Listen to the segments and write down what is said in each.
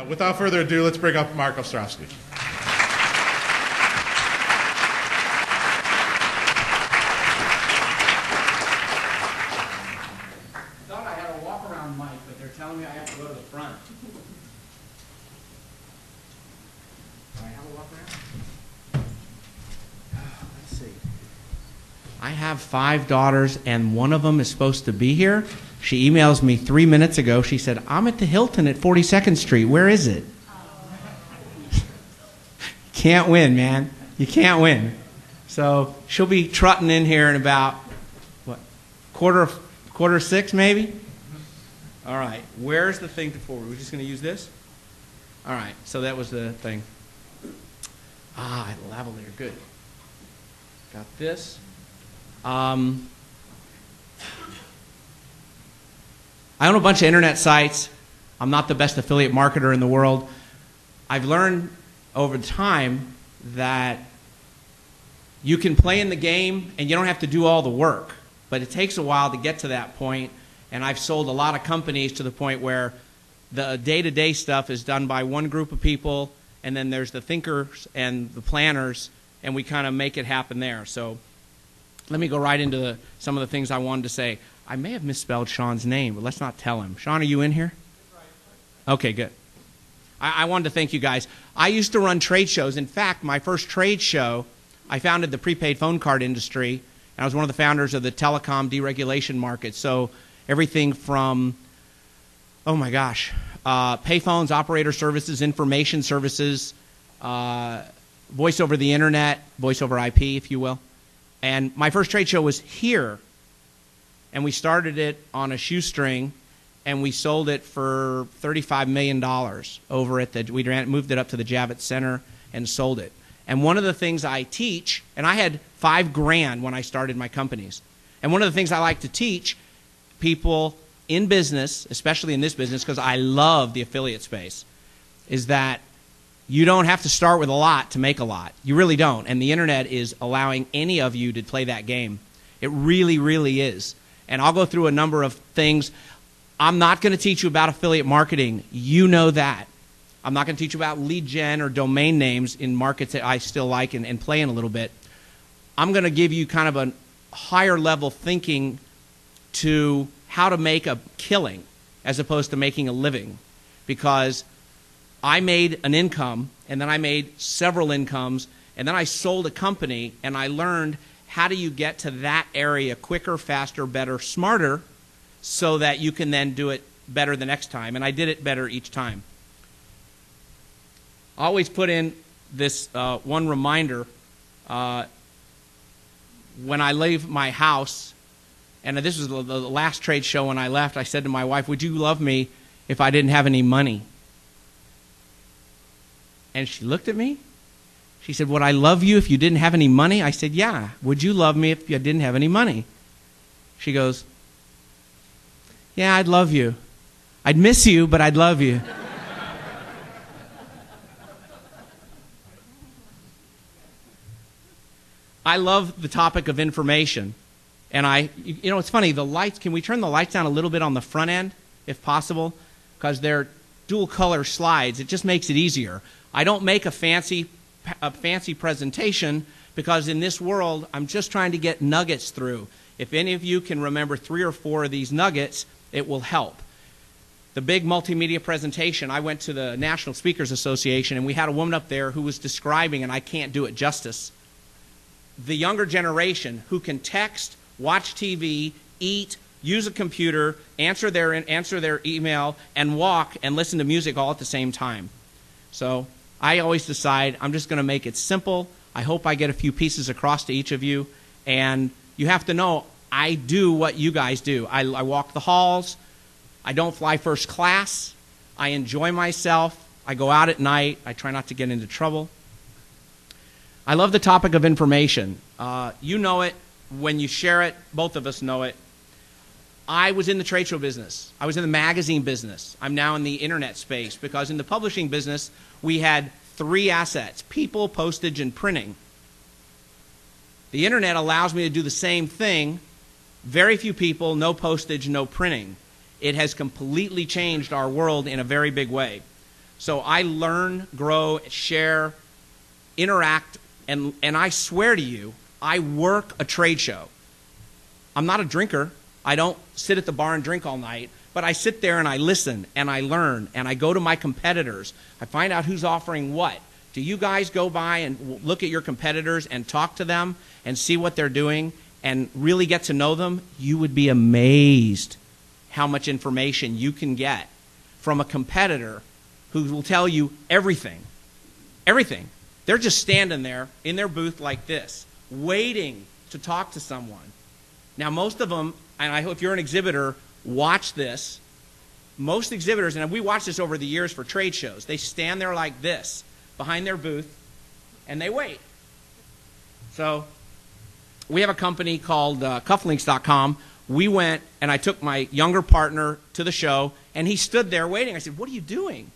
Without further ado, let's bring up Marc Ostrofsky. Thought I had a walk-around mic, but they're telling me I have to go to the front. Do I have a walk-around? Let's see. I have 5 daughters, and one of them is supposed to be here. She emails me 3 minutes ago. She said, I'm at the Hilton at 42nd Street. Where is it? Can't win, man. You can't win. So she'll be trotting in here in about, what, quarter 6 maybe? All right. Where's the thing to forward? We're just going to use this? All right. So that was the thing. Ah, lavalier. Good. Got this. I own a bunch of internet sites. I'm not the best affiliate marketer in the world. I've learned over time that you can play in the game and you don't have to do all the work, but it takes a while to get to that point. And I've sold a lot of companies to the point where the day-to-day stuff is done by one group of people, and then there's the thinkers and the planners, and we kind of make it happen there. So let me go right into some of the things I wanted to say. I may have misspelled Sean's name, but let's not tell him. Sean, are you in here? Okay, good. I wanted to thank you guys. I used to run trade shows. In fact, my first trade show, I founded the PrePaid Phone Card Industry, and I was one of the founders of the telecom deregulation market. So everything from, oh my gosh, payphones, operator services, information services, voice over the internet, voice over IP, if you will. And my first trade show was here. And we started it on a shoestring, and we sold it for $35 million over at the, we moved it up to the Javits Center and sold it. And one of the things I teach, and I had $5 grand when I started my companies, and one of the things I like to teach people in business, especially in this business, because I love the affiliate space, is that you don't have to start with a lot to make a lot. You really don't. And the internet is allowing any of you to play that game. It really, really is. And I'll go through a number of things. I'm not going to teach you about affiliate marketing. You know that. I'm not going to teach you about lead gen or domain names in markets that I still like and play in a little bit. I'm going to give you kind of a higher level thinking to how to make a killing as opposed to making a living. Because I made an income, and then I made several incomes, and then I sold a company, and I learned how do you get to that area quicker, faster, better, smarter, so that you can then do it better the next time. And I did it better each time. I always put in this one reminder when I leave my house, and this was the last trade show when I left. I said to my wife, would you love me if I didn't have any money? And she looked at me. She said, would I love you if you didn't have any money? I said, yeah. Would you love me if you didn't have any money? She goes, yeah, I'd love you. I'd miss you, but I'd love you. I love the topic of information. And you know, it's funny, the lights, can we turn the lights down a little bit on the front end, if possible? Because they're dual color slides. It just makes it easier. I don't make a fancy presentation because in this world, I'm just trying to get nuggets through. If any of you can remember 3 or 4 of these nuggets, it will help. The big multimedia presentation, I went to the National Speakers Association, and we had a woman up there who was describing, and I can't do it justice, the younger generation who can text, watch TV, eat, use a computer, answer their email, and walk and listen to music all at the same time. So I always decide I'm just going to make it simple. I hope I get a few pieces across to each of you. And you have to know I do what you guys do. I walk the halls. I don't fly first class. I enjoy myself. I go out at night. I try not to get into trouble. I love the topic of information. You know it. When you share it, both of us know it. I was in the trade show business. I was in the magazine business. I'm now in the internet space because in the publishing business, we had 3 assets: people, postage, and printing. The internet allows me to do the same thing. Very few people, no postage, no printing. It has completely changed our world in a very big way. So I learn, grow, share, interact, and I swear to you, I work a trade show. I'm not a drinker. I don't sit at the bar and drink all night, but I sit there and I listen and I learn and I go to my competitors. I find out who's offering what. Do you guys go by and look at your competitors and talk to them and see what they're doing and really get to know them? You would be amazed how much information you can get from a competitor who will tell you everything. Everything. They're just standing there in their booth like this, waiting to talk to someone. Now, most of them, and I hope if you're an exhibitor, watch this. Most exhibitors, and we watch this over the years for trade shows, they stand there like this behind their booth and they wait. So we have a company called cufflinks.com. We went and I took my younger partner to the show and he stood there waiting. I said, "What are you doing?"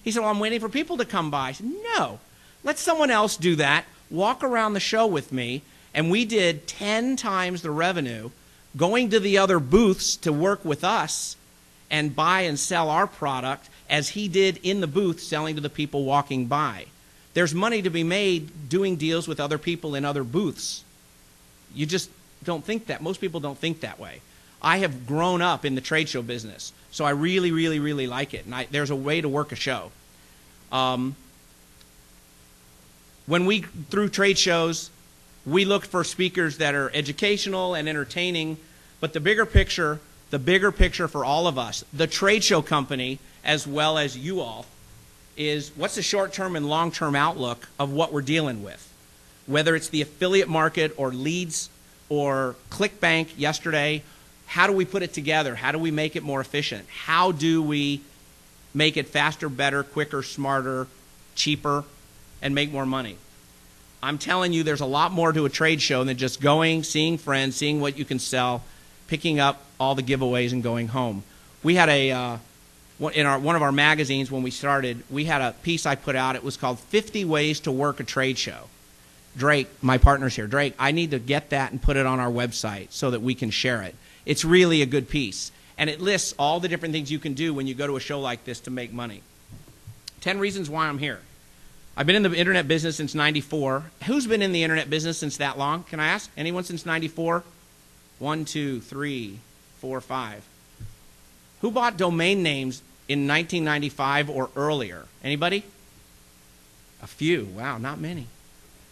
He said, "Well, I'm waiting for people to come by." I said, "No, let someone else do that. Walk around the show with me." And we did 10 times the revenue going to the other booths to work with us and buy and sell our product as he did in the booth selling to the people walking by. There's money to be made doing deals with other people in other booths. You just don't think that. Most people don't think that way. I have grown up in the trade show business, so I really, really, really like it. And there's a way to work a show. When we through trade shows, we look for speakers that are educational and entertaining, but the bigger picture for all of us, the trade show company as well as you all, is what's the short-term and long-term outlook of what we're dealing with? Whether it's the affiliate market or leads or ClickBank yesterday, how do we put it together? How do we make it more efficient? How do we make it faster, better, quicker, smarter, cheaper, and make more money? I'm telling you, there's a lot more to a trade show than just going, seeing friends, seeing what you can sell, picking up all the giveaways, and going home. We had in one of our magazines when we started, we had a piece I put out. It was called 50 Ways to Work a Trade Show. Drake, my partner's here. Drake, I need to get that and put it on our website so that we can share it. It's really a good piece. And it lists all the different things you can do when you go to a show like this to make money. 10 reasons why I'm here. I've been in the internet business since '94. Who's been in the internet business since that long? Can I ask? Anyone since '94? 1, 2, 3, 4, 5. Who bought domain names in 1995 or earlier? Anybody? A few. Wow, not many.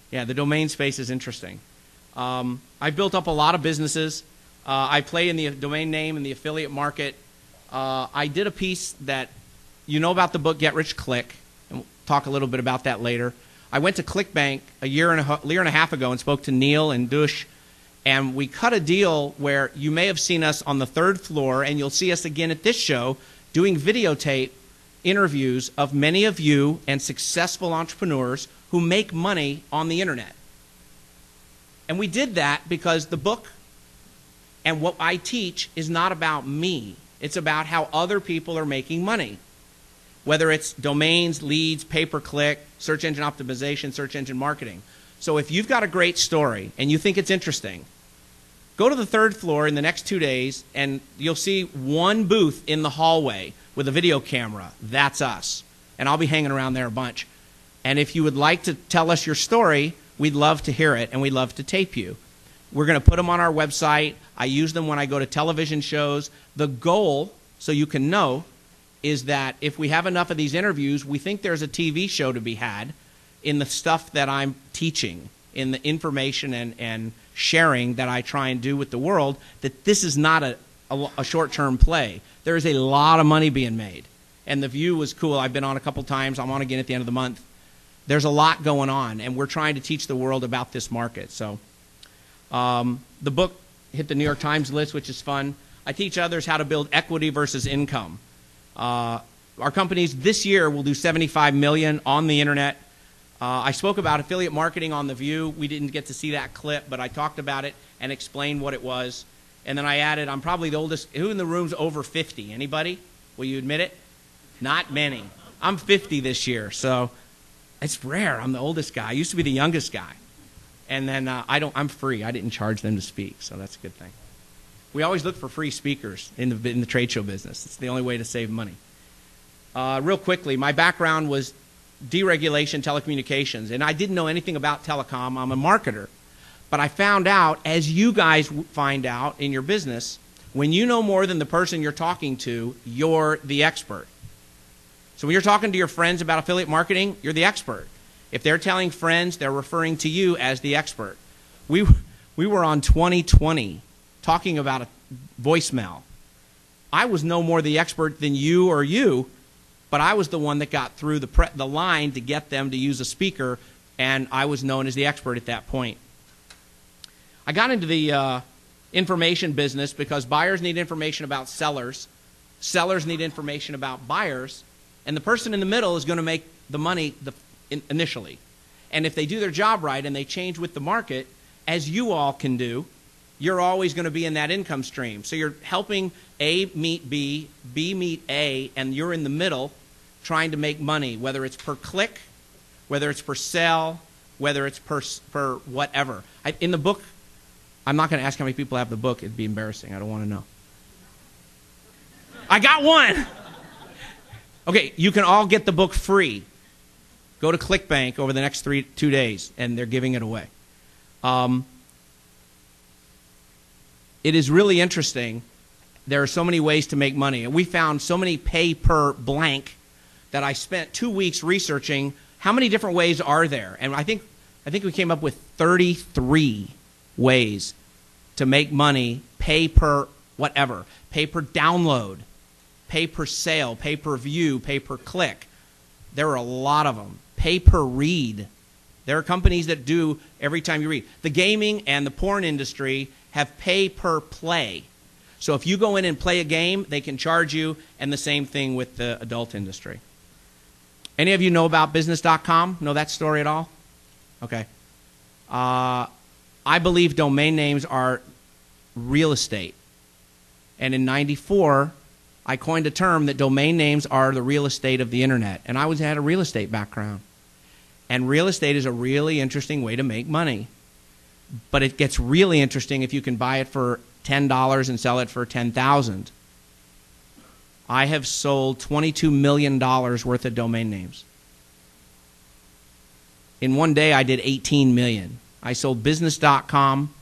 Yeah, the domain space is interesting. I've built up a lot of businesses. I play in the domain name and the affiliate market. I did a piece that, you know about the book Get Rich Click. Talk a little bit about that later. I went to ClickBank a year and a half ago and spoke to Neil and Dush, and we cut a deal where you may have seen us on the 3rd floor, and you'll see us again at this show doing videotape interviews of many of you and successful entrepreneurs who make money on the internet. And we did that because the book and what I teach is not about me. It's about how other people are making money. Whether it's domains, leads, pay-per-click, search engine optimization, search engine marketing. So if you've got a great story and you think it's interesting, go to the 3rd floor in the next 2 days and you'll see one booth in the hallway with a video camera. That's us. And I'll be hanging around there a bunch. And if you would like to tell us your story, we'd love to hear it and we'd love to tape you. We're going to put them on our website. I use them when I go to television shows. The goal, so you can know, is that if we have enough of these interviews, we think there's a TV show to be had in the stuff that I'm teaching, in the information and sharing that I try and do with the world, that this is not a short-term play. There is a lot of money being made. And The View was cool. I've been on a couple times. I'm on again at the end of the month. There's a lot going on, and we're trying to teach the world about this market. So the book hit the New York Times list, which is fun. I teach others how to build equity versus income. Our companies this year will do $75 million on the internet. I spoke about affiliate marketing on The View. We didn't get to see that clip, but I talked about it and explained what it was. And then I added, I'm probably the oldest. Who in the room's over 50? Anybody? Will you admit it? Not many. I'm 50 this year, so it's rare. I'm the oldest guy. I used to be the youngest guy. And then I'm free. I didn't charge them to speak, so that's a good thing. We always look for free speakers in the trade show business. It's the only way to save money. real quickly, my background was deregulation telecommunications, and I didn't know anything about telecom. I'm a marketer. But I found out, as you guys find out in your business, when you know more than the person you're talking to, you're the expert. So when you're talking to your friends about affiliate marketing, you're the expert. If they're telling friends, they're referring to you as the expert. We were on 2020 talking about a voicemail. I was no more the expert than you or you, but I was the one that got through the line to get them to use a speaker, and I was known as the expert at that point. I got into the information business because buyers need information about sellers, sellers need information about buyers, and the person in the middle is going to make the money initially. And if they do their job right and they change with the market, as you all can do, you're always going to be in that income stream. So you're helping A meet B, B meet A, and you're in the middle trying to make money, whether it's per click, whether it's per sale, whether it's per whatever. In the book, I'm not going to ask how many people have the book. It'd be embarrassing. I don't want to know. I got one. Okay, you can all get the book free. Go to ClickBank over the next 2 days, and they're giving it away. It is really interesting. There are so many ways to make money. And we found so many pay per blank that I spent 2 weeks researching how many different ways are there. And I think we came up with 33 ways to make money, pay per whatever, pay per download, pay per sale, pay per view, pay per click. There are a lot of them. Pay per read. There are companies that do every time you read. The gaming and the porn industry have pay per play. So if you go in and play a game, they can charge you, and the same thing with the adult industry. Any of you know about business.com? Know that story at all? Okay. I believe domain names are real estate. And in '94, I coined a term that domain names are the real estate of the internet. And I had a real estate background. And real estate is a really interesting way to make money. But it gets really interesting if you can buy it for $10 and sell it for $10,000. I have sold $22 million worth of domain names. In one day, I did $18 million. I sold business.com,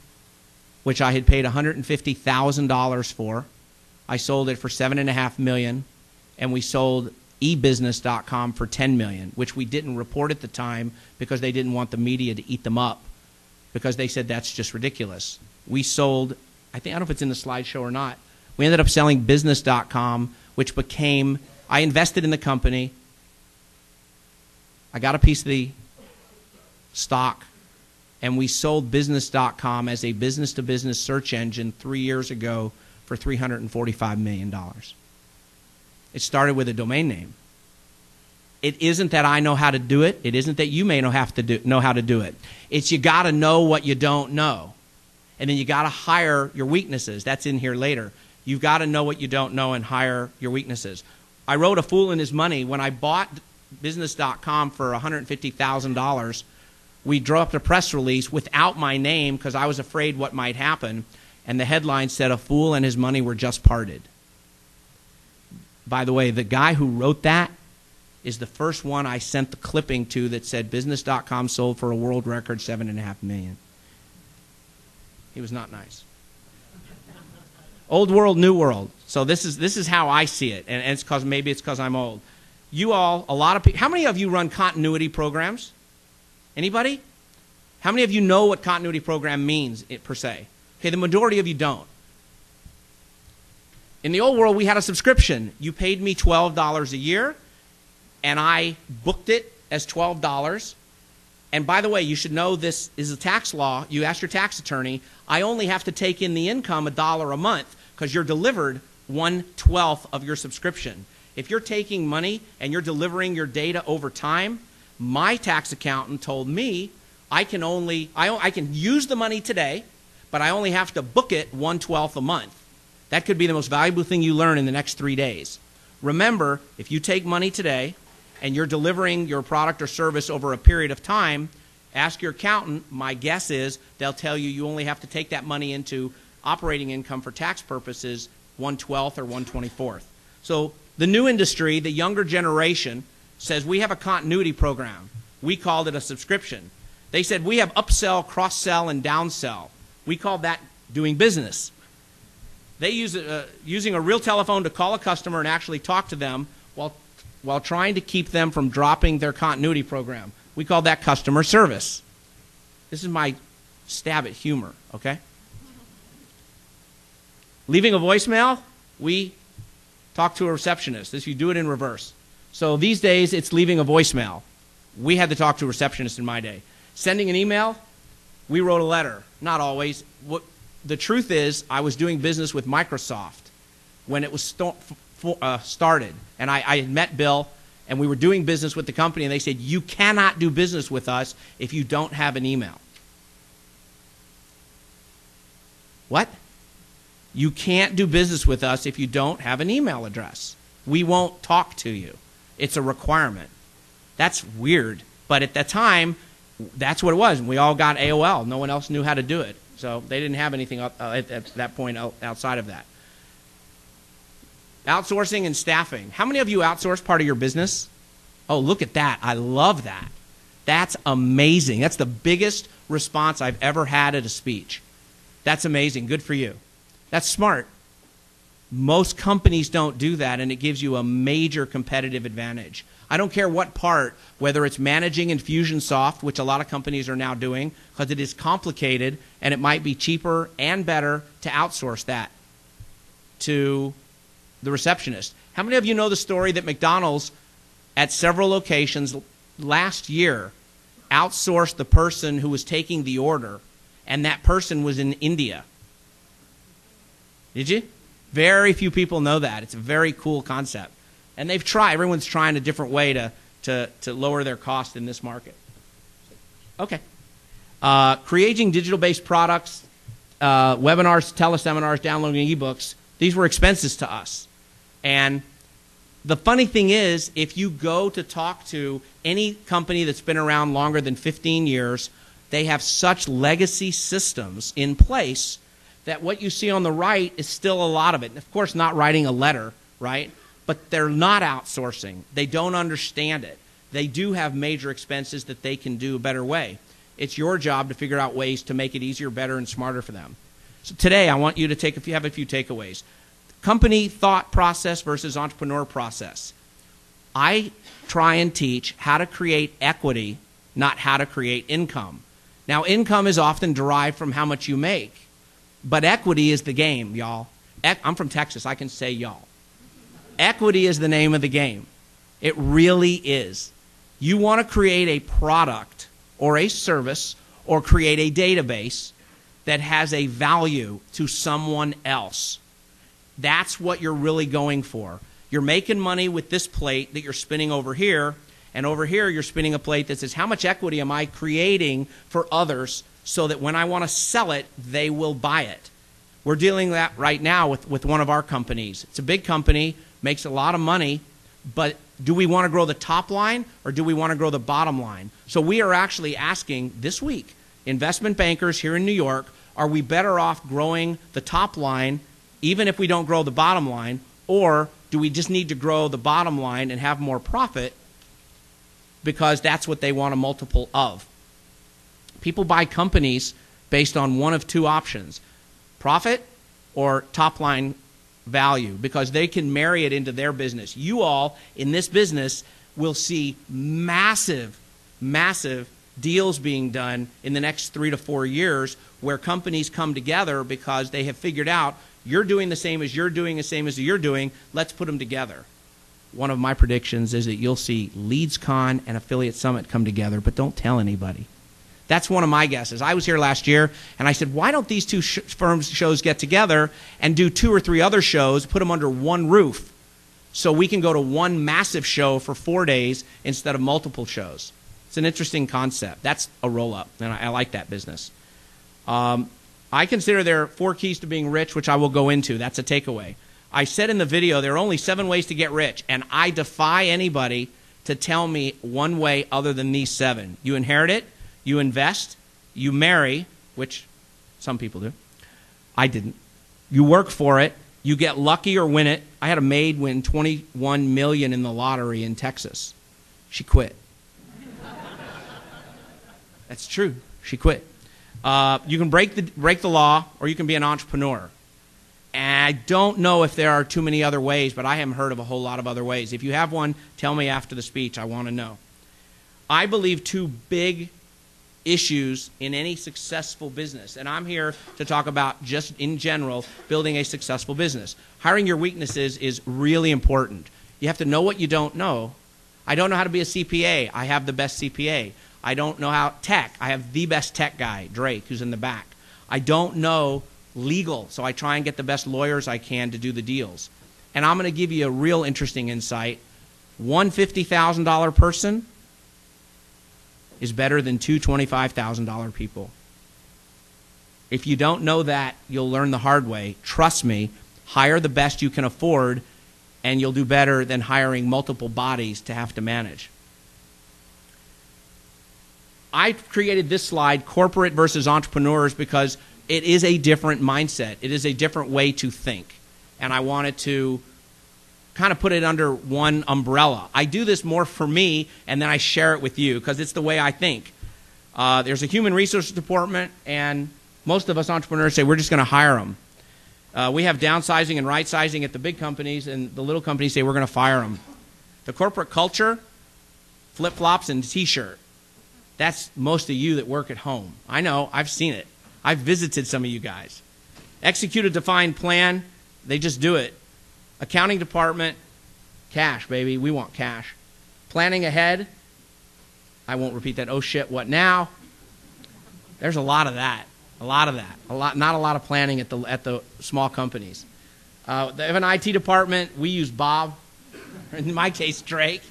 which I had paid $150,000 for. I sold it for $7.5 million, and we sold ebusiness.com for $10 million, which we didn't report at the time because they didn't want the media to eat them up, because they said that's just ridiculous. We sold, I don't know if it's in the slideshow or not, we ended up selling business.com, which became, I invested in the company, I got a piece of the stock, and we sold business.com as a business-to-business search engine 3 years ago for $345 million. It started with a domain name. It isn't that I know how to do it. It isn't that you may know how to do it. It's you got to know what you don't know. And then you got to hire your weaknesses. That's in here later. You've got to know what you don't know and hire your weaknesses. I wrote A Fool and His Money. When I bought business.com for $150,000, we dropped a press release without my name because I was afraid what might happen. And the headline said, "A fool and his money were just parted." By the way, the guy who wrote that is the first one I sent the clipping to that said business.com sold for a world record $7.5 million. He was not nice. Old world, new world. So this is how I see it, and it's maybe it's because I'm old. You all, a lot of people. How many of you run continuity programs? Anybody? How many of you know what continuity program means per se? Okay, the majority of you don't. In the old world, we had a subscription. You paid me $12 a year, and I booked it as $12. And by the way, you should know this is a tax law. You ask your tax attorney, I only have to take in the income $1 a month because you're delivered 1/12 of your subscription. If you're taking money and you're delivering your data over time, my tax accountant told me I can use the money today, but I only have to book it 1/12 a month. That could be the most valuable thing you learn in the next 3 days. Remember, if you take money today and you're delivering your product or service over a period of time, ask your accountant. My guess is they'll tell you you only have to take that money into operating income for tax purposes 1/12 or 1/24. So The new industry, the younger generation, says we have a continuity program. We called it a subscription. They said we have upsell, cross-sell, and downsell. We called that doing business. They use using a real telephone to call a customer and actually talk to them while trying to keep them from dropping their continuity program. We call that customer service. This is my stab at humor, okay? Leaving a voicemail, we talk to a receptionist. You do it in reverse. So these days, it's leaving a voicemail. We had to talk to a receptionist in my day. Sending an email, we wrote a letter. Not always. The truth is, I was doing business with Microsoft when it was started. And I had met Bill, and we were doing business with the company, and they said, you cannot do business with us if you don't have an email. What? You can't do business with us if you don't have an email address. We won't talk to you. It's a requirement. That's weird. But at that time, that's what it was. We all got AOL. No one else knew how to do it. So they didn't have anything at that point outside of that. Outsourcing and staffing. How many of you outsource part of your business? Oh, look at that. I love that. That's amazing. That's the biggest response I've ever had at a speech. That's amazing. Good for you. That's smart. Most companies don't do that, and it gives you a major competitive advantage. I don't care what part, whether it's managing Infusionsoft, which a lot of companies are now doing, because it is complicated, and it might be cheaper and better to outsource that to the receptionist. How many of you know the story that McDonald's, at several locations last year, outsourced the person who was taking the order, and that person was in India? Did you? Very few people know that. It's a very cool concept. And they've tried. Everyone's trying a different way to lower their cost in this market. Okay. Creating digital-based products, webinars, teleseminars, downloading ebooks, these were expenses to us. And the funny thing is, if you go to talk to any company that's been around longer than 15 years, they have such legacy systems in place that what you see on the right is still a lot of it. And of course, not writing a letter, right? But they're not outsourcing. They don't understand it. They do have major expenses that they can do a better way. It's your job to figure out ways to make it easier, better, and smarter for them. So today, I want you to have a few takeaways. Company thought process versus entrepreneur process. I try and teach how to create equity, not how to create income. Now, income is often derived from how much you make. But equity is the game, y'all. I'm from Texas. I can say y'all. Equity is the name of the game. It really is. You want to create a product or a service or create a database that has a value to someone else. That's what you're really going for. You're making money with this plate that you're spinning over here, and over here you're spinning a plate that says, how much equity am I creating for others so that when I want to sell it, they will buy it. We're dealing with that right now with one of our companies. It's a big company, makes a lot of money, but do we want to grow the top line or do we want to grow the bottom line? So we are actually asking this week, investment bankers here in New York, are we better off growing the top line even if we don't grow the bottom line, or do we just need to grow the bottom line and have more profit because that's what they want a multiple of? People buy companies based on one of two options, profit or top line value, because they can marry it into their business. You all in this business will see massive, massive deals being done in the next 3 to 4 years where companies come together because they have figured out you're doing the same as you're doing, the same as you're doing, let's put them together. One of my predictions is that you'll see LeadsCon and Affiliate Summit come together, but don't tell anybody. That's one of my guesses. I was here last year, and I said, why don't these two shows get together and do 2 or 3 other shows, put them under one roof, so we can go to one massive show for 4 days instead of multiple shows? It's an interesting concept. That's a roll-up, and I like that business. I consider there are 4 keys to being rich, which I will go into. That's a takeaway. I said in the video there are only 7 ways to get rich, and I defy anybody to tell me one way other than these 7. You inherit it. You invest, you marry, which some people do. I didn't. You work for it, You get lucky or win it. I had a maid win $21 million in the lottery in Texas. She quit. That's true. She quit. You can break the law, or you can be an entrepreneur. And I don't know if there are too many other ways, but I haven't heard of a whole lot of other ways. If you have one, tell me after the speech. I want to know. I believe two big issues in any successful business, and I'm here to talk about just in general building a successful business. Hiring your weaknesses is really important. You have to know what you don't know. I don't know how to be a CPA. I have the best CPA. I don't know how tech. I have the best tech guy, Drake, who's in the back. I don't know legal, so I try and get the best lawyers I can to do the deals. And I'm going to give you a real interesting insight. One $50,000 person is better than two $25,000 people. If you don't know that, you'll learn the hard way. Trust me, hire the best you can afford, and you'll do better than hiring multiple bodies to have to manage. I created this slide, corporate versus entrepreneurs, because it is a different mindset. It is a different way to think. And I wanted to kind of put it under one umbrella. I do this more for me, and then I share it with you because it's the way I think. There's a human resources department, and most of us entrepreneurs say we're just going to hire them. We have downsizing and right-sizing at the big companies, and the little companies say we're going to fire them. The corporate culture, flip-flops and T-shirt. That's most of you that work at home. I know. I've seen it. I've visited some of you guys. Execute a defined plan. They just do it. Accounting department, cash, baby. We want cash. Planning ahead. I won't repeat that. Oh, shit, what now? There's a lot of that. A lot of that. Not a lot of planning at the small companies. They have an IT department. We use Bob. In my case, Drake.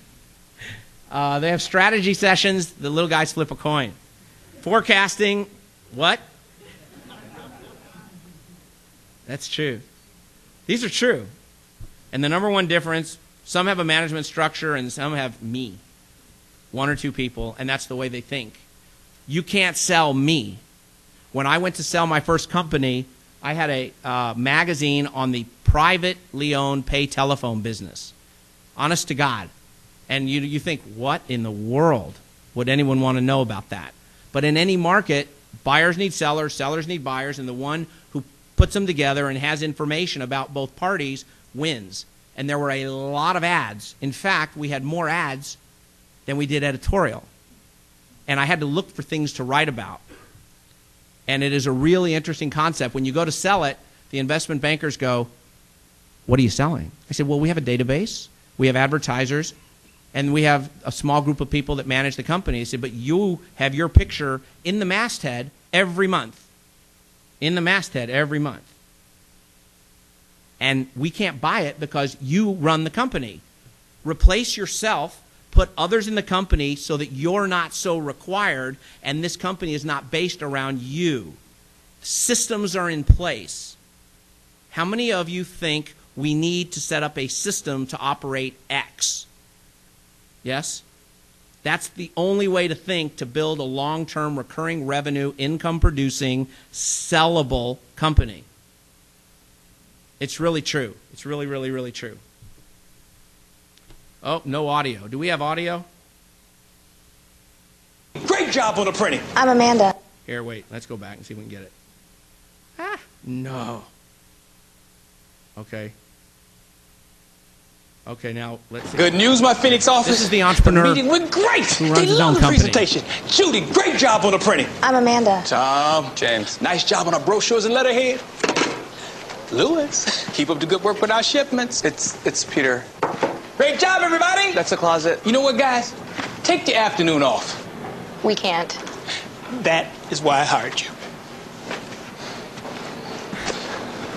They have strategy sessions. The little guys flip a coin. Forecasting. What? That's true. These are true. And the number one difference, some have a management structure and some have me. One or two people, and that's the way they think. You can't sell me. When I went to sell my first company, I had a magazine on the privately owned pay telephone business. Honest to God. And you think, what in the world would anyone want to know about that? But in any market, buyers need sellers, sellers need buyers, and the one who puts them together and has information about both parties wins. And there were a lot of ads. In fact, we had more ads than we did editorial. And I had to look for things to write about. And it is a really interesting concept. When you go to sell it, the investment bankers go, what are you selling? I said, well, we have a database, we have advertisers, and we have a small group of people that manage the company. I said, but you have your picture in the masthead every month. In the masthead every month. And we can't buy it because you run the company. Replace yourself, put others in the company so that you're not so required and this company is not based around you. Systems are in place. How many of you think we need to set up a system to operate X? Yes? That's the only way to think to build a long-term recurring revenue, income-producing, sellable company. It's really true. It's really, really, really true. Oh, no audio. Do we have audio? Great job on the printing. I'm Amanda. Here, wait. Let's go back and see if we can get it. Ah, no. Okay. Okay, now let's see. Good news, my Phoenix office. This is the entrepreneur. The meeting went great. Who runs they his love own the company. presentation. Judy, great job on the printing. I'm Amanda. Tom. James. Nice job on our brochures and letterhead. Louis. Keep up the good work with our shipments. It's Peter. Great job, everybody. That's a closet. You know what, guys? Take the afternoon off. We can't. That is why I hired you.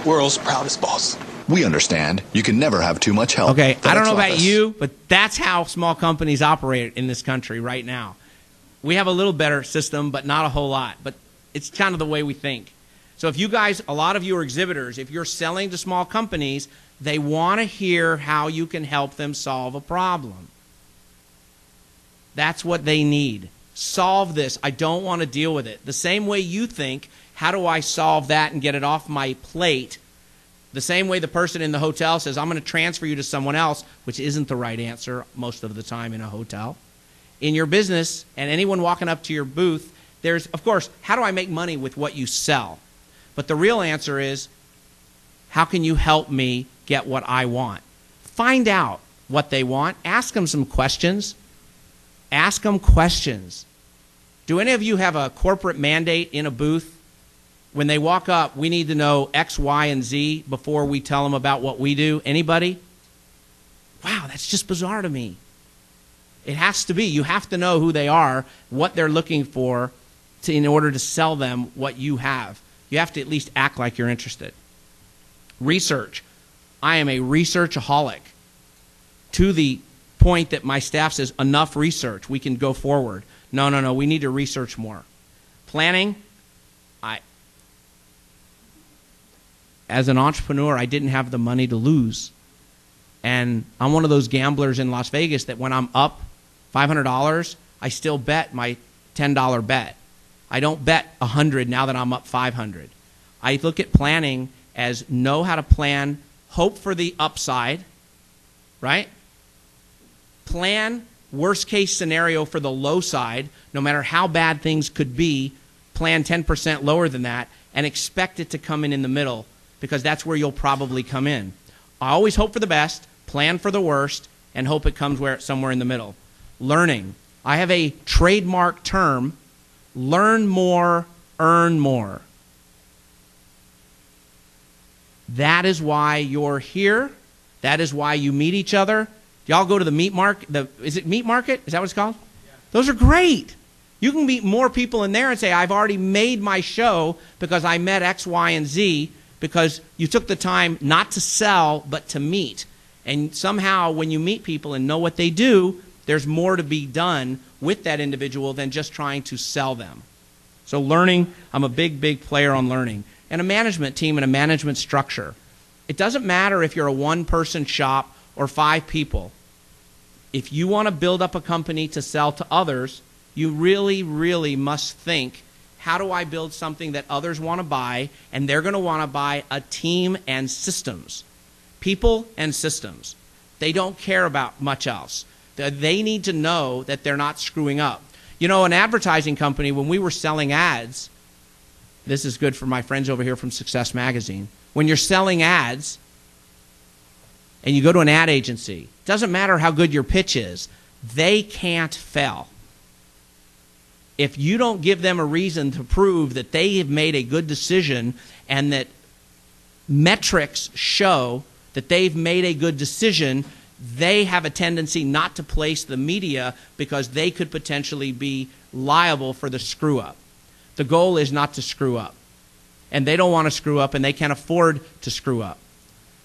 World's proudest boss. We understand you can never have too much help. Okay, I don't know about office. you, but that's how small companies operate in this country right now. We have a little better system, but not a whole lot. But it's kind of the way we think. So if you guys, a lot of you are exhibitors, if you're selling to small companies, they want to hear how you can help them solve a problem. That's what they need. Solve this. I don't want to deal with it. The same way you think, how do I solve that and get it off my plate? The same way the person in the hotel says, I'm going to transfer you to someone else, which isn't the right answer most of the time in a hotel. In your business, and anyone walking up to your booth, there's, of course, how do I make money with what you sell? But the real answer is, how can you help me get what I want? Find out what they want. Ask them some questions. Ask them questions. Do any of you have a corporate mandate in a booth? When they walk up, we need to know X, Y, and Z before we tell them about what we do. Anybody? Wow, that's just bizarre to me. It has to be. You have to know who they are, what they're looking for in order to sell them what you have. You have to at least act like you're interested. Research. I am a researchaholic to the point that my staff says, enough research, we can go forward. No, we need to research more. Planning. As an entrepreneur, I didn't have the money to lose. And I'm one of those gamblers in Las Vegas that when I'm up $500, I still bet my $10 bet. I don't bet $100 now that I'm up $500. I look at planning as know how to plan, hope for the upside, right? Plan worst case scenario for the low side, no matter how bad things could be, plan 10% lower than that, and expect it to come in the middle, because that's where you'll probably come in. I always hope for the best, plan for the worst, and hope it comes somewhere in the middle. Learning. I have a trademark term, learn more, earn more. That is why you're here. That is why you meet each other. Y'all go to the meat market. Is it meat market? Is that what it's called? Yeah. Those are great. You can meet more people in there and say, I've already made my show because I met X, Y, and Z, because you took the time not to sell, but to meet. And somehow when you meet people and know what they do, there's more to be done with that individual than just trying to sell them. So learning, I'm a big player on learning. And a management team and a management structure. It doesn't matter if you're a one-person shop or 5 people. If you want to build up a company to sell to others, you really must think, how do I build something that others want to buy, and they're going to want to buy a team and systems. People and systems. They don't care about much else. They need to know that they're not screwing up. You know, an advertising company, when we were selling ads, this is good for my friends over here from Success Magazine. When you're selling ads and you go to an ad agency, it doesn't matter how good your pitch is, they can't fail. If you don't give them a reason to prove that they have made a good decision and that metrics show that they've made a good decision, they have a tendency not to place the media because they could potentially be liable for the screw up. The goal is not to screw up. And they don't want to screw up, and they can't afford to screw up.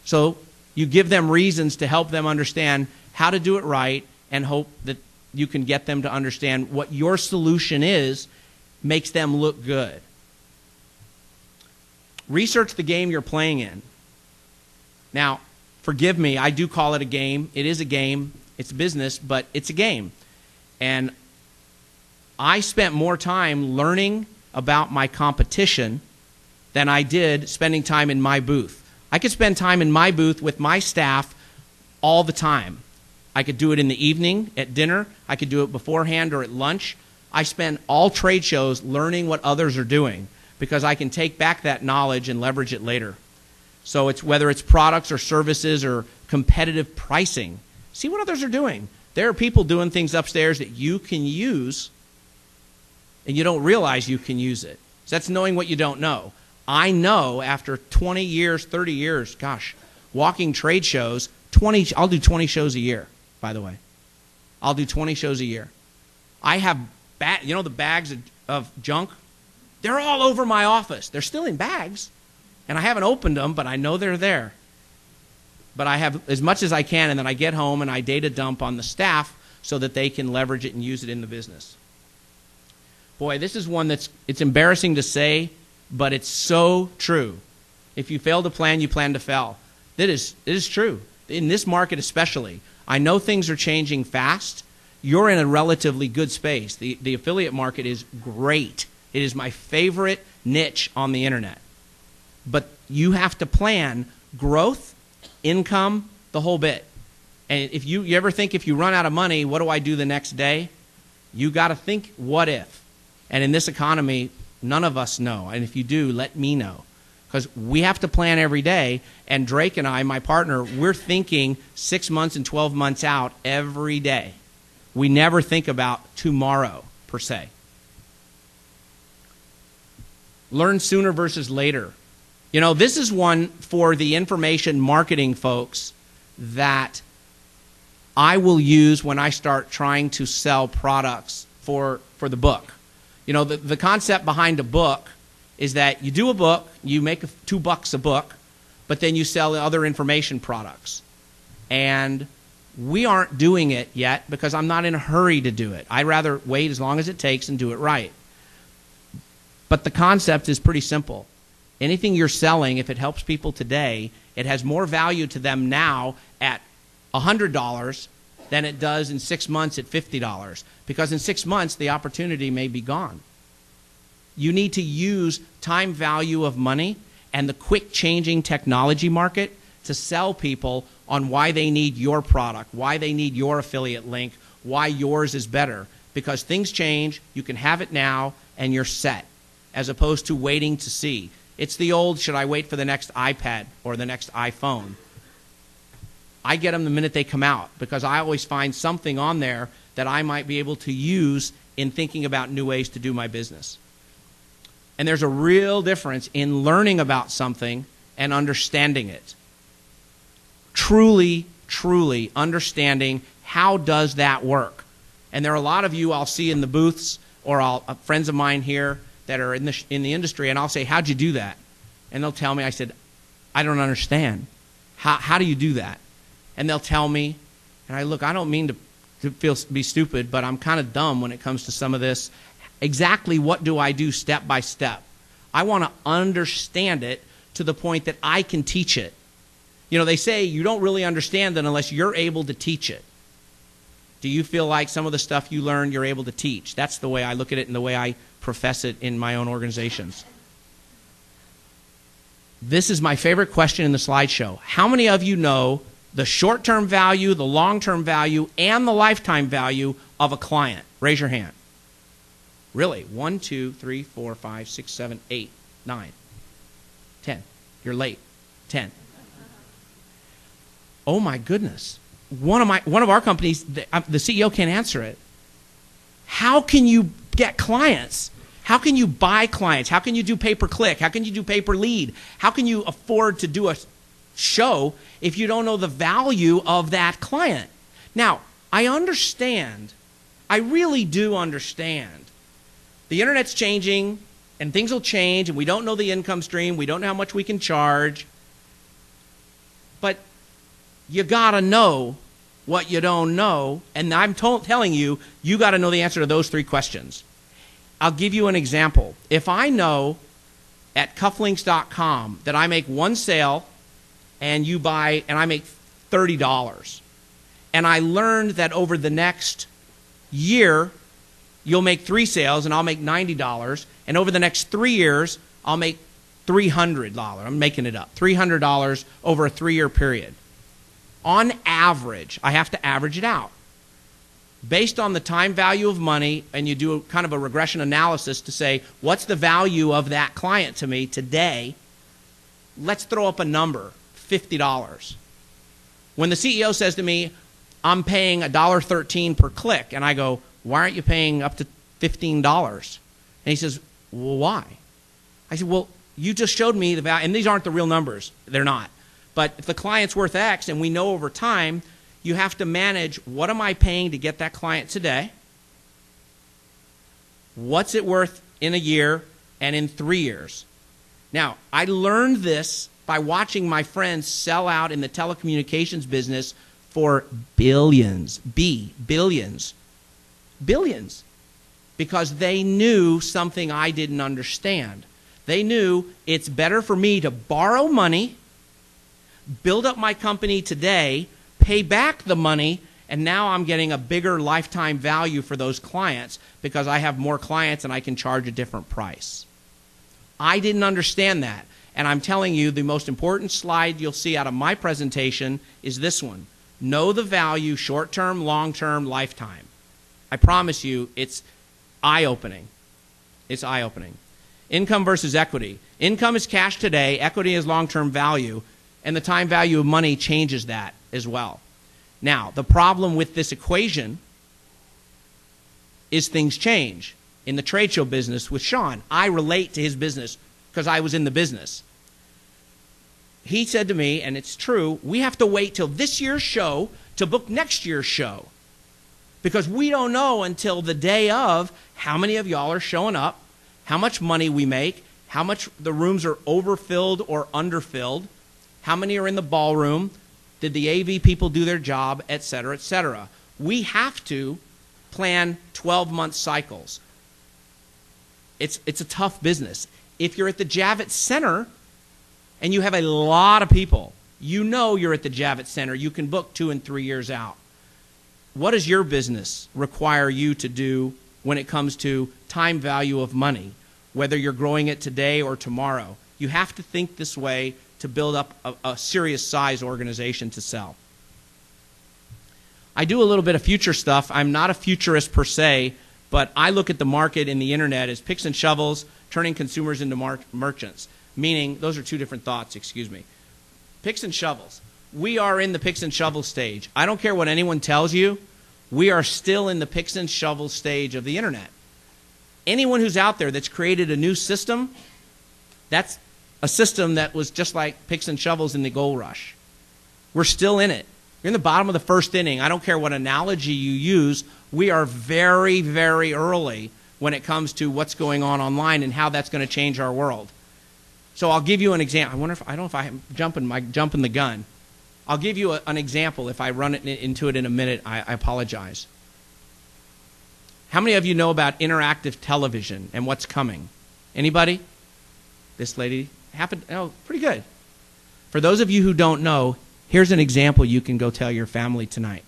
So you give them reasons to help them understand how to do it right, and hope that you can get them to understand what your solution is, makes them look good. Research the game you're playing in. Now, forgive me, I do call it a game. It is a game. It's business, but it's a game. And I spent more time learning about my competition than I did spending time in my booth. I could spend time in my booth with my staff all the time. I could do it in the evening at dinner. I could do it beforehand or at lunch. I spend all trade shows learning what others are doing because I can take back that knowledge and leverage it later. So it's whether it's products or services or competitive pricing. See what others are doing. There are people doing things upstairs that you can use and you don't realize you can use it. So that's knowing what you don't know. I know after 20 years, 30 years, gosh, walking trade shows, I'll do 20 shows a year, by the way. I'll do 20 shows a year. I have, the bags of junk? They're all over my office. They're still in bags, and I haven't opened them, but I know they're there. But I have as much as I can, and then I get home and I data dump on the staff so that they can leverage it and use it in the business. Boy, this is one it's embarrassing to say, but it's so true. If you fail to plan, you plan to fail. It is true. In this market especially, I know things are changing fast. You're in a relatively good space. The affiliate market is great. It is my favorite niche on the internet. But you have to plan growth, income, the whole bit. And if you ever think if you run out of money, what do I do the next day? You got to think, what if? And in this economy, none of us know. And if you do, let me know. Because we have to plan every day. And Drake and I, my partner, we're thinking 6 months and 12 months out every day. We never think about tomorrow, per se. Learn sooner versus later. You know, this is one for the information marketing folks that I will use when I start trying to sell products for the book. You know, the concept behind a book is that you do a book, you make $2 a book, but then you sell other information products. And we aren't doing it yet because I'm not in a hurry to do it. I'd rather wait as long as it takes and do it right. But the concept is pretty simple. Anything you're selling, if it helps people today, it has more value to them now at $100 than it does in 6 months at $50. Because in 6 months, the opportunity may be gone. You need to use time value of money and the quick changing technology market to sell people on why they need your product, why they need your affiliate link, why yours is better. Because things change, you can have it now, and you're set, as opposed to waiting to see. It's the old, should I wait for the next iPad or the next iPhone? I get them the minute they come out because I always find something on there that I might be able to use in thinking about new ways to do my business. And there's a real difference in learning about something and understanding it. Truly, truly understanding how does that work. And there are a lot of you I'll see in the booths or friends of mine here that are in the industry, and I'll say, how'd you do that? And they'll tell me, I said, I don't understand. How do you do that? And they'll tell me, and I look, I don't mean to be stupid, but I'm kind of dumb when it comes to some of this. Exactly what do I do step by step? I want to understand it to the point that I can teach it. You know, they say you don't really understand it unless you're able to teach it. Do you feel like some of the stuff you learn you're able to teach? That's the way I look at it and the way I profess it in my own organizations. This is my favorite question in the slideshow. How many of you know the short-term value, the long-term value, and the lifetime value of a client? Raise your hand. Really? 1, 2, 3, 4, 5, 6, 7, 8, 9, 10. You're late. 10. Oh my goodness. One of our companies, the CEO can't answer it. How can you get clients? How can you buy clients? How can you do pay-per-click? How can you do pay-per-lead? How can you afford to do a show if you don't know the value of that client? Now, I understand. I really do understand. The internet's changing, and things will change, and we don't know the income stream. We don't know how much we can charge. But you got to know what you don't know, and I'm telling you, you got to know the answer to those 3 questions. I'll give you an example. If I know at cufflinks.com that I make 1 sale and you buy, and I make $30, and I learned that over the next year you'll make 3 sales and I'll make $90, and over the next 3 years I'll make $300. I'm making it up. $300 over a 3-year period. On average, I have to average it out. Based on the time value of money, and you do kind of a regression analysis to say, what's the value of that client to me today? Let's throw up a number, $50. When the CEO says to me, I'm paying $1.13 per click, and I go, why aren't you paying up to $15? And he says, well, why? I said, well, you just showed me the value, and these aren't the real numbers. They're not. But if the client's worth X, and we know over time, you have to manage, what am I paying to get that client today? What's it worth in a year and in 3 years? Now, I learned this by watching my friends sell out in the telecommunications business for billions, billions, billions, because they knew something I didn't understand. They knew it's better for me to borrow money, build up my company today, pay back the money, and now I'm getting a bigger lifetime value for those clients because I have more clients and I can charge a different price. I didn't understand that. And I'm telling you, the most important slide you'll see out of my presentation is this one. Know the value, short-term, long-term, lifetime. I promise you, it's eye-opening. It's eye-opening. Income versus equity. Income is cash today, equity is long-term value, and the time value of money changes that as well. Now, the problem with this equation is things change. In the trade show business with Sean, I relate to his business because I was in the business. He said to me, and it's true, we have to wait till this year's show to book next year's show because we don't know until the day of how many of y'all are showing up, how much money we make, how much the rooms are overfilled or underfilled, how many are in the ballroom, did the AV people do their job, et cetera, et cetera. We have to plan 12-month cycles. It's a tough business. If you're at the Javits Center and you have a lot of people, you know you're at the Javits Center. You can book 2 and 3 years out. What does your business require you to do when it comes to time value of money, whether you're growing it today or tomorrow? You have to think this way to build up a serious size organization to sell. I do a little bit of future stuff. I'm not a futurist per se, but I look at the market in the internet as picks and shovels, turning consumers into merchants. Meaning, those are two different thoughts, excuse me. Picks and shovels. We are in the picks and shovel stage. I don't care what anyone tells you. We are still in the picks and shovel stage of the internet. Anyone who's out there that's created a new system, that's a system that was just like picks and shovels in the gold rush. We're still in it. You're in the bottom of the first inning. I don't care what analogy you use. We are very, very early when it comes to what's going on online and how that's going to change our world. So I'll give you an example. I don't know if I'm jumping the gun. I'll give you an example. If I run into it in a minute, I apologize. How many of you know about interactive television and what's coming? Anybody? This lady happened. Oh, pretty good. For those of you who don't know, here's an example you can go tell your family tonight.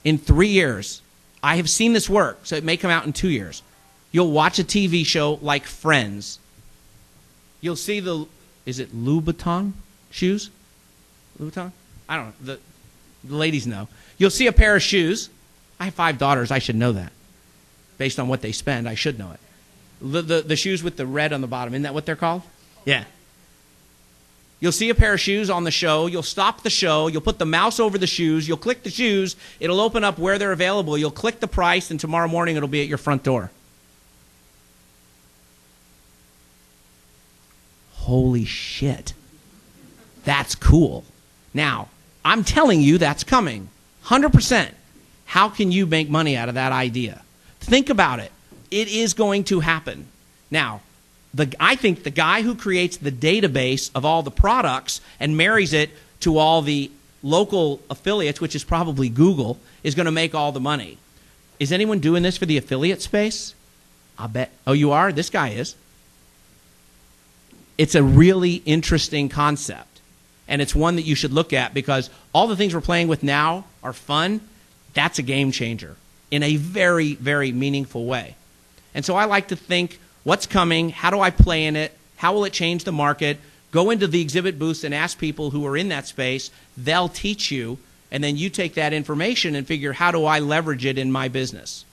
In 3 years, I have seen this work, so it may come out in 2 years. You'll watch a TV show like Friends. You'll see is it Louboutin shoes? Louboutin? I don't know. The ladies know. You'll see a pair of shoes. I have 5 daughters. I should know that. Based on what they spend, I should know it. The shoes with the red on the bottom, isn't that what they're called? Yeah. You'll see a pair of shoes on the show. You'll stop the show. You'll put the mouse over the shoes. You'll click the shoes. It'll open up where they're available. You'll click the price, and tomorrow morning it'll be at your front door. Holy shit. That's cool. Now, I'm telling you that's coming. 100%. How can you make money out of that idea? Think about it. It is going to happen. Now, I think the guy who creates the database of all the products and marries it to all the local affiliates, which is probably Google, is going to make all the money. Is anyone doing this for the affiliate space? I bet. Oh, you are? This guy is. It's a really interesting concept, and it's one that you should look at because all the things we're playing with now are fun. That's a game changer in a very, very meaningful way. And so I like to think, what's coming? How do I play in it? How will it change the market? Go into the exhibit booths and ask people who are in that space. They'll teach you, and then you take that information and figure, how do I leverage it in my business?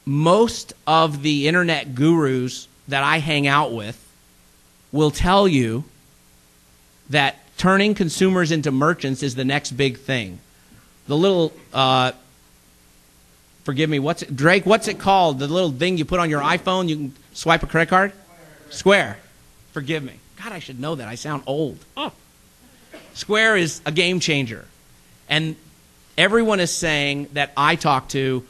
Most of the internet gurus that I hang out with will tell you that turning consumers into merchants is the next big thing. The little, forgive me, Drake, what's it called? The little thing you put on your iPhone, you can swipe a credit card? Square. Forgive me. God, I should know that. I sound old. Oh. Square is a game changer. And everyone is saying that I talk to,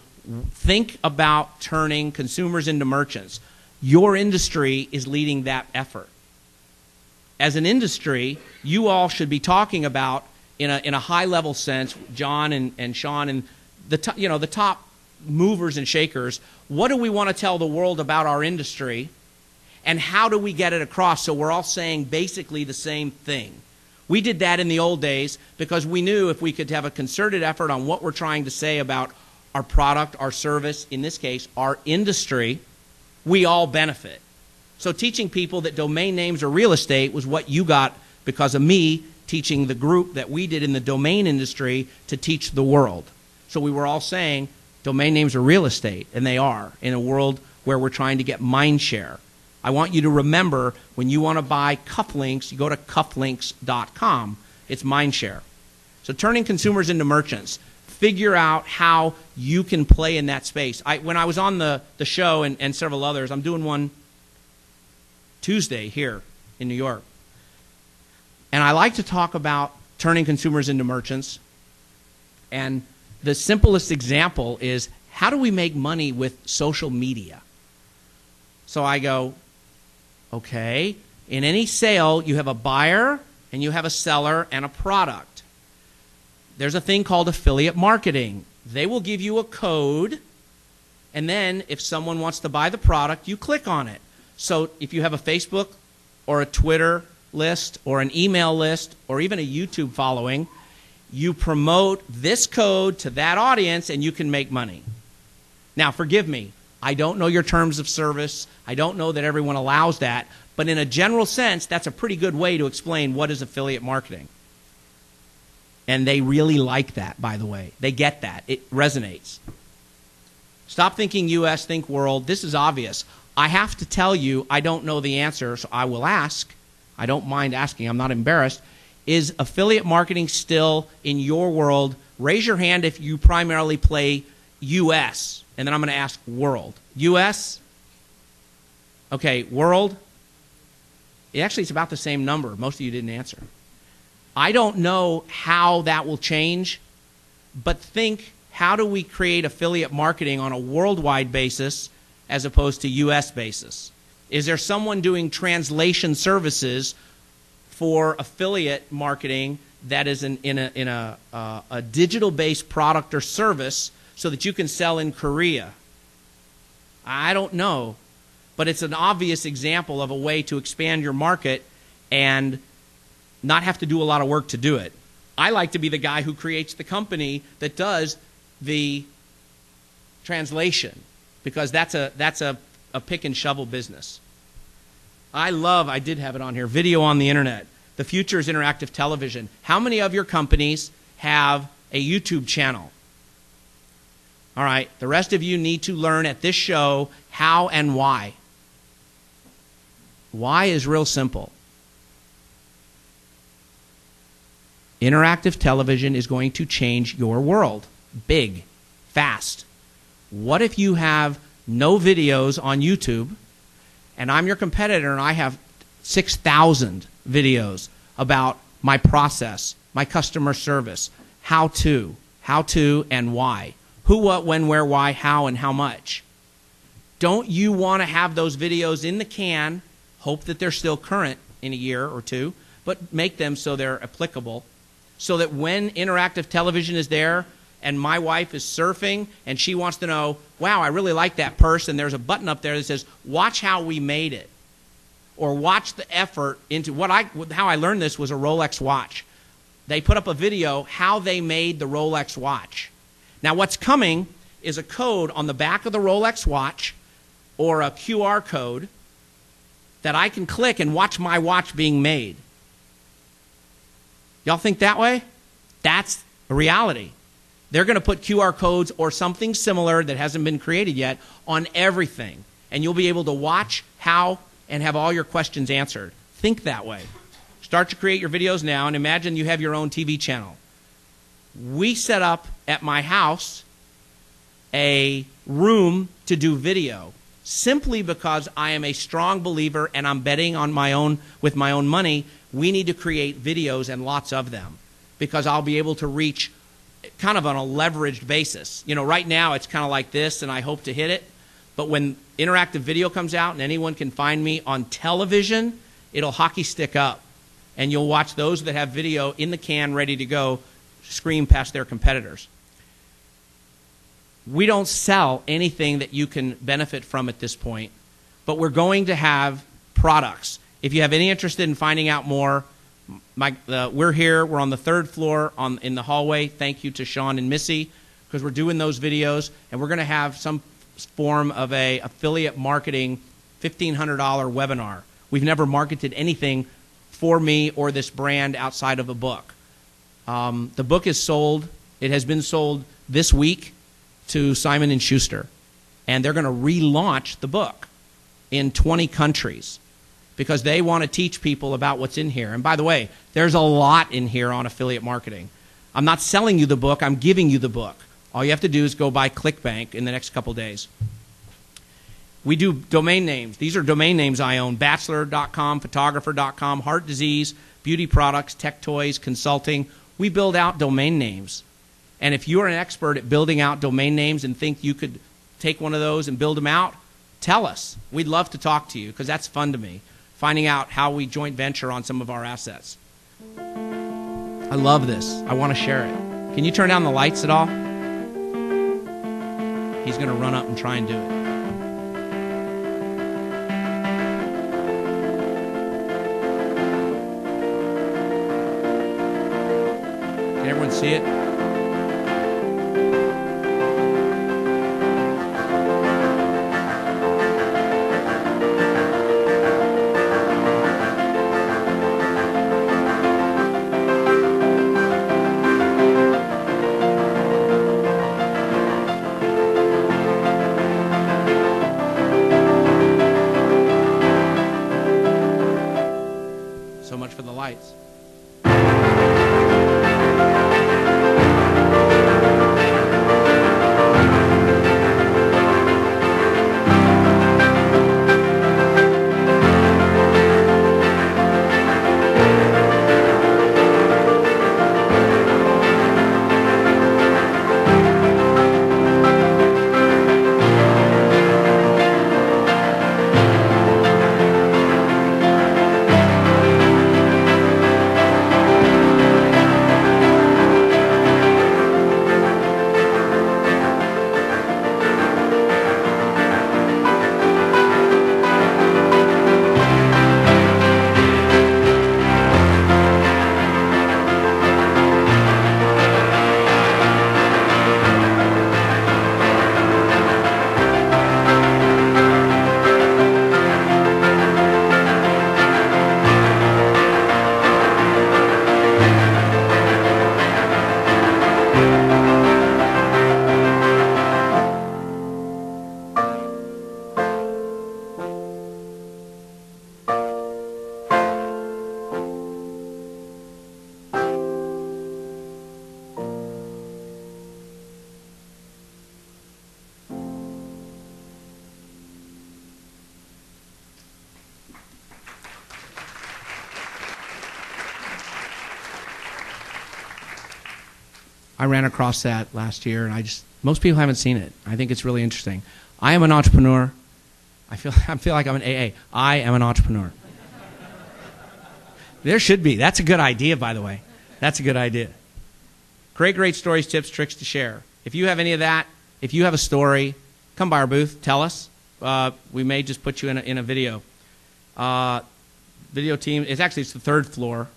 think about turning consumers into merchants. Your industry is leading that effort. As an industry, you all should be talking about, in a high-level sense, John and Sean and the top movers and shakers, what do we want to tell the world about our industry, and how do we get it across so we're all saying basically the same thing? We did that in the old days because we knew if we could have a concerted effort on what we're trying to say about our product, our service, in this case, our industry, we all benefit. So teaching people that domain names are real estate was what you got because of me teaching the group that we did in the domain industry to teach the world. So we were all saying domain names are real estate, and they are in a world where we're trying to get mind share. I want you to remember when you want to buy cufflinks, you go to cufflinks.com. It's mind share. So turning consumers into merchants. Figure out how you can play in that space. When I was on the show and several others, I'm doing one Tuesday here in New York. And I like to talk about turning consumers into merchants. And the simplest example is, how do we make money with social media? So I go, okay, in any sale, you have a buyer and you have a seller and a product. There's a thing called affiliate marketing. They will give you a code, and then if someone wants to buy the product, you click on it. So if you have a Facebook or a Twitter list or an email list or even a YouTube following, you promote this code to that audience and you can make money. Now, forgive me, I don't know your terms of service. I don't know that everyone allows that. But in a general sense, that's a pretty good way to explain what is affiliate marketing. And they really like that, by the way. They get that. It resonates. Stop thinking US, think world. This is obvious. I have to tell you, I don't know the answer, so I will ask. I don't mind asking. I'm not embarrassed. Is affiliate marketing still in your world? Raise your hand if you primarily play US, and then I'm going to ask world. US? Okay, world? Actually, it's about the same number. Most of you didn't answer. I don't know how that will change, but think, how do we create affiliate marketing on a worldwide basis as opposed to US basis? Is there someone doing translation services for affiliate marketing that is in a digital-based product or service so that you can sell in Korea? I don't know, but it's an obvious example of a way to expand your market and not have to do a lot of work to do it. I like to be the guy who creates the company that does the translation, because that's a pick and shovel business. I did have it on here, video on the internet. The future is interactive television. How many of your companies have a YouTube channel? All right, the rest of you need to learn at this show how and why. Why is real simple. Interactive television is going to change your world. Big, fast. What if you have no videos on YouTube, and I'm your competitor and I have 6,000 videos about my process, my customer service, how to, and why. Who, what, when, where, why, how, and how much. Don't you want to have those videos in the can, hope that they're still current in a year or two, but make them so they're applicable, so that when interactive television is there and my wife is surfing and she wants to know, wow, I really like that purse, and there's a button up there that says, watch how we made it. Or watch the effort into how I learned this was a Rolex watch. They put up a video how they made the Rolex watch. Now what's coming is a code on the back of the Rolex watch or a QR code that I can click and watch my watch being made. Y'all think that way? That's a reality. They're going to put QR codes or something similar that hasn't been created yet on everything. And you'll be able to watch how and have all your questions answered. Think that way. Start to create your videos now, and imagine you have your own TV channel. We set up at my house a room to do video simply because I am a strong believer and I'm betting on my own with my own money. We need to create videos and lots of them because I'll be able to reach kind of on a leveraged basis. You know, right now it's kind of like this and I hope to hit it. But when interactive video comes out and anyone can find me on television, it'll hockey stick up. And you'll watch those that have video in the can ready to go scream past their competitors. We don't sell anything that you can benefit from at this point, but we're going to have products. If you have any interest in finding out more, we're here. We're on the 3rd floor in the hallway. Thank you to Sean and Missy because we're doing those videos, and we're going to have some form of a affiliate marketing $1,500 webinar. We've never marketed anything for me or this brand outside of a book. The book is sold. It has been sold this week to Simon & Schuster, and they're going to relaunch the book in 20 countries because they want to teach people about what's in here. And by the way, there's a lot in here on affiliate marketing. I'm not selling you the book. I'm giving you the book. All you have to do is go buy ClickBank in the next couple days. We do domain names. These are domain names I own. Bachelor.com, photographer.com, heart disease, beauty products, tech toys, consulting. We build out domain names. And if you're an expert at building out domain names and think you could take one of those and build them out, tell us. We'd love to talk to you because that's fun to me, finding out how we joint venture on some of our assets. I love this. I want to share it. Can you turn down the lights at all? He's going to run up and try and do it. Can everyone see it? So much for the lights. I ran across that last year, and most people haven't seen it. I think it's really interesting. I am an entrepreneur. I feel like I'm an AA. I am an entrepreneur. There should be. That's a good idea, by the way. That's a good idea. Great stories, tips, tricks to share. If you have any of that, if you have a story, come by our booth. Tell us. We may just put you in a video. Video team. It's the third floor.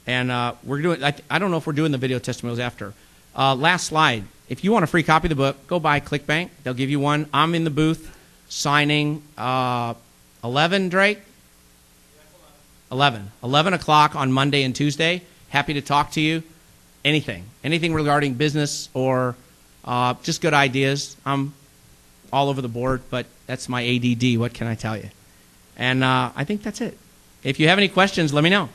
And we're doing. I don't know if we're doing the video testimonials after. Last slide. If you want a free copy of the book, go buy ClickBank. They'll give you one. I'm in the booth signing 11, Drake? 11 o'clock on Monday and Tuesday. Happy to talk to you. Anything regarding business or just good ideas. I'm all over the board, but that's my ADD. What can I tell you? And I think that's it. If you have any questions, let me know.